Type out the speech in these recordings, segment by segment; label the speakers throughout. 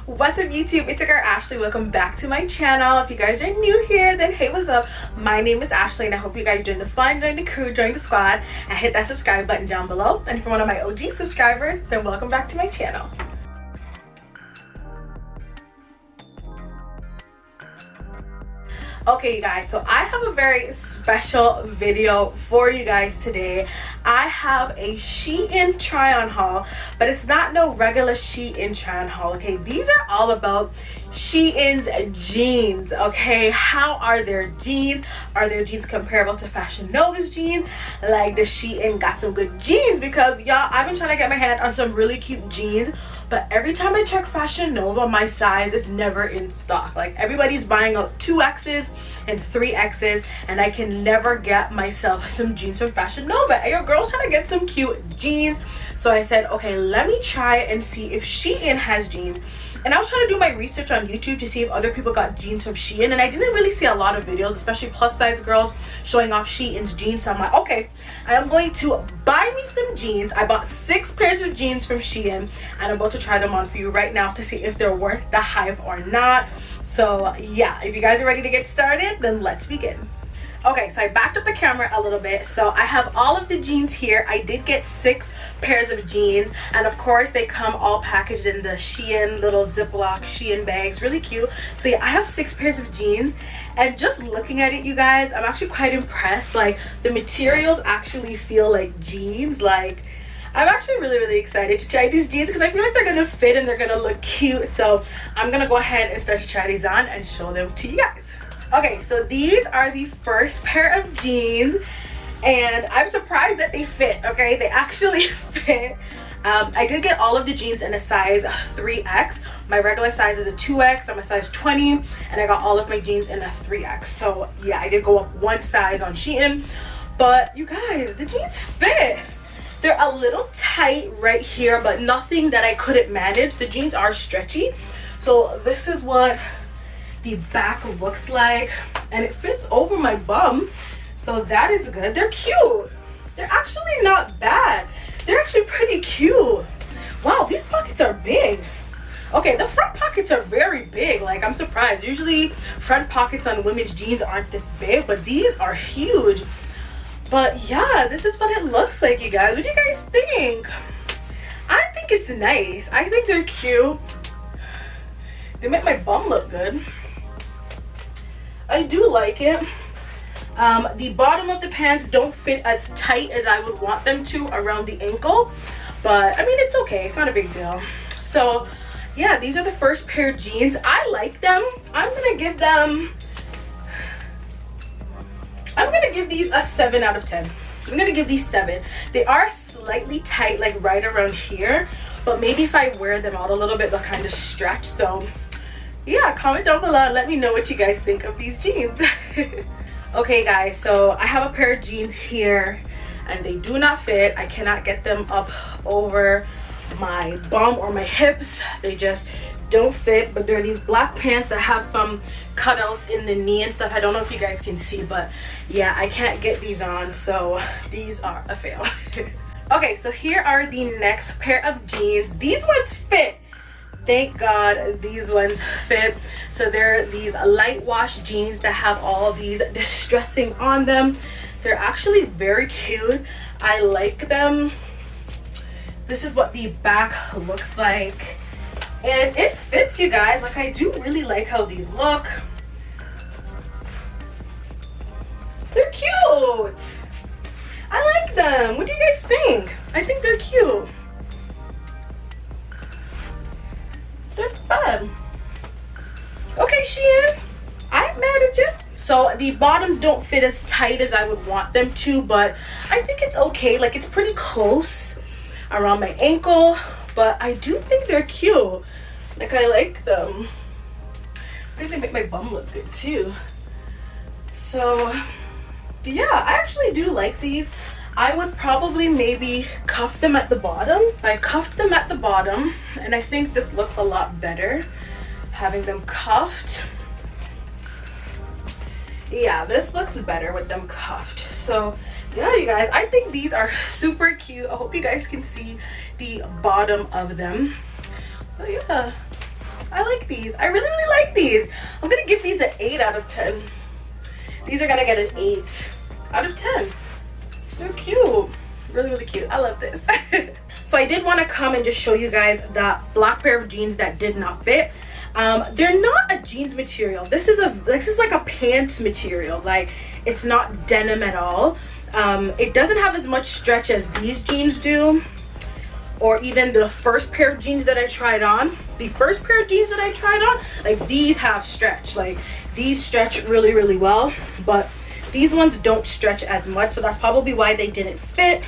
Speaker 1: What's up YouTube? It's your girl Ashley. Welcome back to my channel. If you guys are new here, then hey, what's up? My name is Ashley and I hope you guys join the fun, join the crew, join the squad, and hit that subscribe button down below. And if you're one of my OG subscribers, then welcome back to my channel. Okay, you guys, so I have a very special video for you guys today. I have a Shein try-on haul, but it's not no regular Shein try-on haul, okay? These are all about Shein's jeans, okay? How are their jeans? Are their jeans comparable to Fashion Nova's jeans? Like, does Shein got some good jeans? Because, y'all, I've been trying to get my hand on some really cute jeans, but every time I check Fashion Nova, my size is never in stock. Like, everybody's buying out 2X's and 3X's, and I can never get myself some jeans from Fashion Nova. And your girl's trying to get some cute jeans, so I said, okay, let me try and see if Shein has jeans. And I was trying to do my research on YouTube to see if other people got jeans from Shein, and I didn't really see a lot of videos, especially plus size girls showing off Shein's jeans. So I'm like, okay, I am going to buy me some jeans. I bought 6 pairs of jeans from Shein, and I'm about to try them on for you right now to see if they're worth the hype or not. So yeah, if you guys are ready to get started, then let's begin. Okay, so I backed up the camera a little bit. So I have all of the jeans here. I did get 6 pairs of jeans, and of course they come all packaged in the Shein little Ziploc Shein bags, really cute. So yeah, I have 6 pairs of jeans, and just looking at it, you guys, I'm actually quite impressed. Like, the materials actually feel like jeans. Like, I'm actually really excited to try these jeans because I feel like they're gonna fit and they're gonna look cute. So I'm gonna go ahead and start to try these on and show them to you guys. Okay, so these are the first pair of jeans, and I'm surprised that they fit. Okay, they actually fit. I did get all of the jeans in a size 3X. My regular size is a 2X. I'm a size 20, and I got all of my jeans in a 3X. So yeah, I did go up 1 size on Shein, but you guys, the jeans fit. They're a little tight right here, but nothing that I couldn't manage. The jeans are stretchy, so this is what the back looks like, and it fits over my bum, so that is good. They're cute. They're actually not bad. They're actually pretty cute. Wow, these pockets are big. Okay, the front pockets are very big. Like, I'm surprised. Usually front pockets on women's jeans aren't this big, but these are huge. But yeah, this is what it looks like, you guys. What do you guys think? I think it's nice. I think they're cute. They make my bum look good. I do like it. The bottom of the pants don't fit as tight as I would want them to around the ankle, but I mean, it's okay. It's not a big deal. So yeah, these are the first pair of jeans. I like them. I'm gonna give these a 7 out of 10. I'm gonna give these 7. They are slightly tight, like right around here, but maybe if I wear them out a little bit, they'll kind of stretch. So yeah, comment down below and let me know what you guys think of these jeans. Okay guys, so I have a pair of jeans here, and they do not fit. I cannot get them up over my bum or my hips. They just don't fit. But there are these black pants that have some cutouts in the knee and stuff. I don't know if you guys can see, but yeah, I can't get these on, so these are a fail. Okay, so here are the next pair of jeans. These ones fit. Thank God these ones fit. So they're these light wash jeans that have all these distressing on them. They're actually very cute. I like them. This is what the back looks like, and it fits, you guys. Like, I do really like how these look. They're cute. I like them. What do you guys think? I think they're cute. They're fun. Okay, Shein, I ain't mad at you. So the bottoms don't fit as tight as I would want them to, but I think it's okay. Like, it's pretty close around my ankle, but I do think they're cute. Like, I like them. I think they make my bum look good too. So yeah, I actually do like these. I would probably maybe cuff them at the bottom. I cuffed them at the bottom, and I think this looks a lot better having them cuffed. Yeah, this looks better with them cuffed. So yeah, you guys, I think these are super cute. I hope you guys can see the bottom of them. But yeah, I like these. I really, really like these. I'm gonna give these an 8 out of 10. These are gonna get an 8 out of 10. They're cute. Really, really cute. I love this. So I did want to come and just show you guys that black pair of jeans that did not fit. They're not a jeans material. This is like a pants material. Like, it's not denim at all. It doesn't have as much stretch as these jeans do, or even the first pair of jeans that I tried on. The first pair of jeans that I tried on, like, these have stretch. Like, these stretch really, really well, but these ones don't stretch as much, so that's probably why they didn't fit.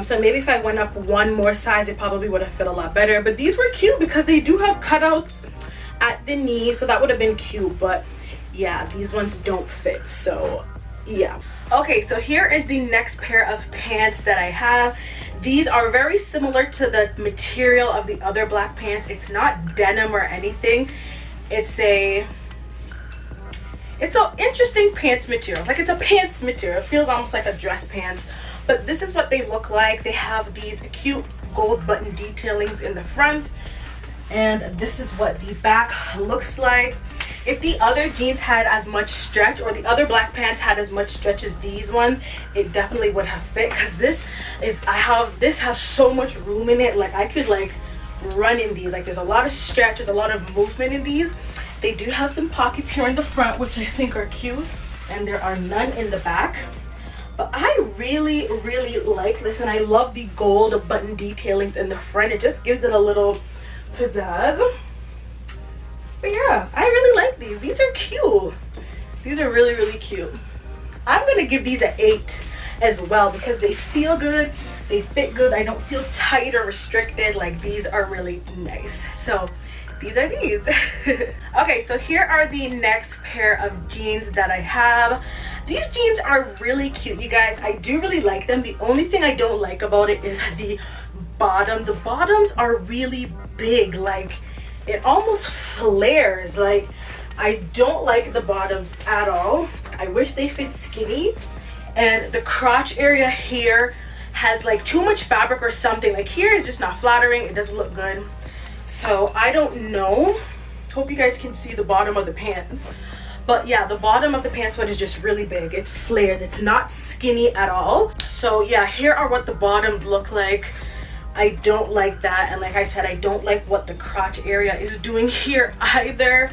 Speaker 1: So maybe if I went up one more size, it probably would have fit a lot better. But these were cute because they do have cutouts at the knee, so that would have been cute. But yeah, these ones don't fit, so yeah. Okay, so here is the next pair of pants that I have. These are very similar to the material of the other black pants. It's not denim or anything. It's an interesting pants material. Like, it's a pants material. It feels almost like a dress pants. But this is what they look like. They have these cute gold button detailings in the front, and this is what the back looks like. If the other jeans had as much stretch, or the other black pants had as much stretch as these ones, it definitely would have fit, because this has so much room in it. Like, I could like run in these. Like, there's a lot of stretch, there's a lot of movement in these. They do have some pockets here in the front, which I think are cute, and there are none in the back. But I really, really like this, and I love the gold button detailings in the front. It just gives it a little pizzazz. But yeah, I really like these. These are cute. These are really, really cute. I'm gonna give these an 8 as well, because they feel good, they fit good. I don't feel tight or restricted. Like, these are really nice. So these are these. Okay, so here are the next pair of jeans that I have. These jeans are really cute, you guys. I do really like them. The only thing I don't like about it is the bottom. The bottoms are really big. Like, it almost flares. Like, I don't like the bottoms at all. I wish they fit skinny. And the crotch area here has like too much fabric or something. Like, here is just not flattering. It doesn't look good. So I don't know. Hope you guys can see the bottom of the pants. But yeah, the bottom of the pants foot is just really big. It flares. It's not skinny at all. So yeah, here are what the bottoms look like. I don't like that. And like I said, I don't like what the crotch area is doing here either.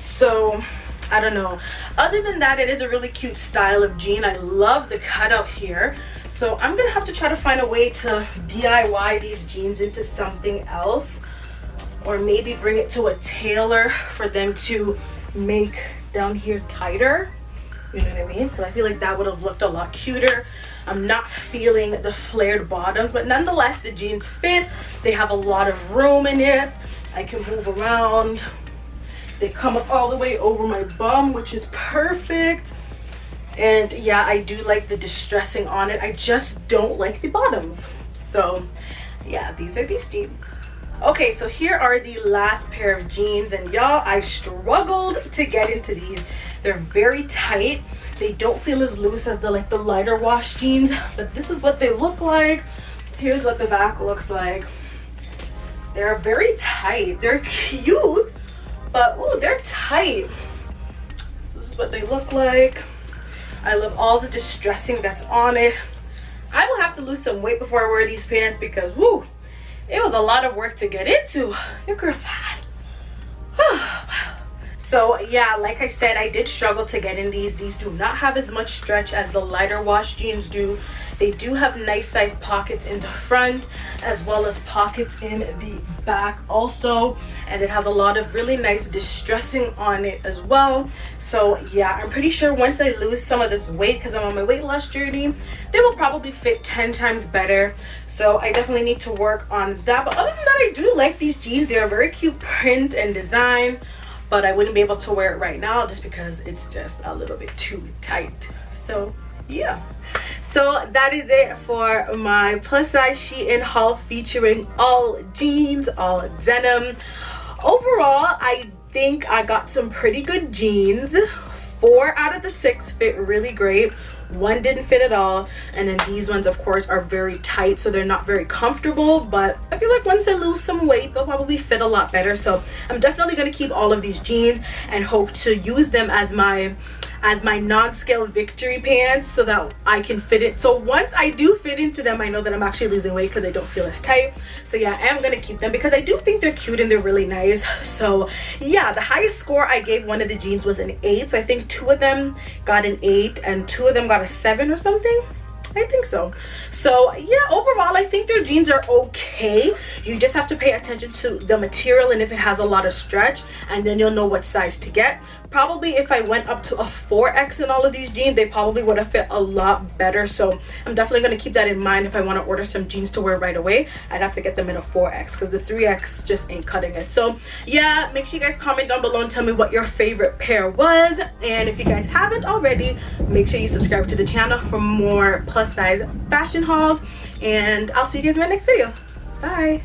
Speaker 1: So I don't know. Other than that, it is a really cute style of jean. I love the cutout here. So I'm gonna have to try to find a way to DIY these jeans into something else, or maybe bring it to a tailor for them to make down here tighter. You know what I mean? Because I feel like that would have looked a lot cuter. I'm not feeling the flared bottoms, but nonetheless, the jeans fit. They have a lot of room in it. I can move around. They come up all the way over my bum, which is perfect. And yeah, I do like the distressing on it. I just don't like the bottoms. So yeah, these are these jeans. Okay, so here are the last pair of jeans, and y'all, I struggled to get into these. They're very tight. They don't feel as loose as the lighter wash jeans, but this is what they look like. Here's what the back looks like. They're very tight. They're cute, but ooh, they're tight. This is what they look like. I love all the distressing that's on it. I will have to lose some weight before I wear these pants, because woo, it was a lot of work to get into. Your girl's hot. So yeah, like I said, I did struggle to get in these. These do not have as much stretch as the lighter wash jeans do. They do have nice sized pockets in the front, as well as pockets in the back also. And it has a lot of really nice distressing on it as well. So yeah, I'm pretty sure once I lose some of this weight, because I'm on my weight loss journey, they will probably fit 10 times better. So I definitely need to work on that. But other than that, I do like these jeans. They're a very cute print and design, but I wouldn't be able to wear it right now just because it's just a little bit too tight. So yeah, so that is it for my plus size Shein haul, featuring all jeans, all denim. Overall, I think I got some pretty good jeans. 4 out of the 6 fit really great. one didn't fit at all, and then these ones of course are very tight, so they're not very comfortable, but I feel like once I lose some weight they'll probably fit a lot better. So I'm definitely going to keep all of these jeans and hope to use them as my non-scale victory pants so that I can fit it. So once I do fit into them, I know that I'm actually losing weight because they don't feel as tight. So yeah, I am gonna keep them because I do think they're cute and they're really nice. So yeah, the highest score I gave one of the jeans was an 8. So I think 2 of them got an 8 and 2 of them got a 7 or something. I think so. So yeah, overall I think their jeans are okay. You just have to pay attention to the material and if it has a lot of stretch, and then you'll know what size to get. Probably if I went up to a 4X in all of these jeans, they probably would have fit a lot better. So I'm definitely going to keep that in mind. If I want to order some jeans to wear right away, I'd have to get them in a 4X because the 3X just ain't cutting it. So yeah, make sure you guys comment down below and tell me what your favorite pair was. And if you guys haven't already, make sure you subscribe to the channel for more plus size fashion hauls. And I'll see you guys in my next video. Bye.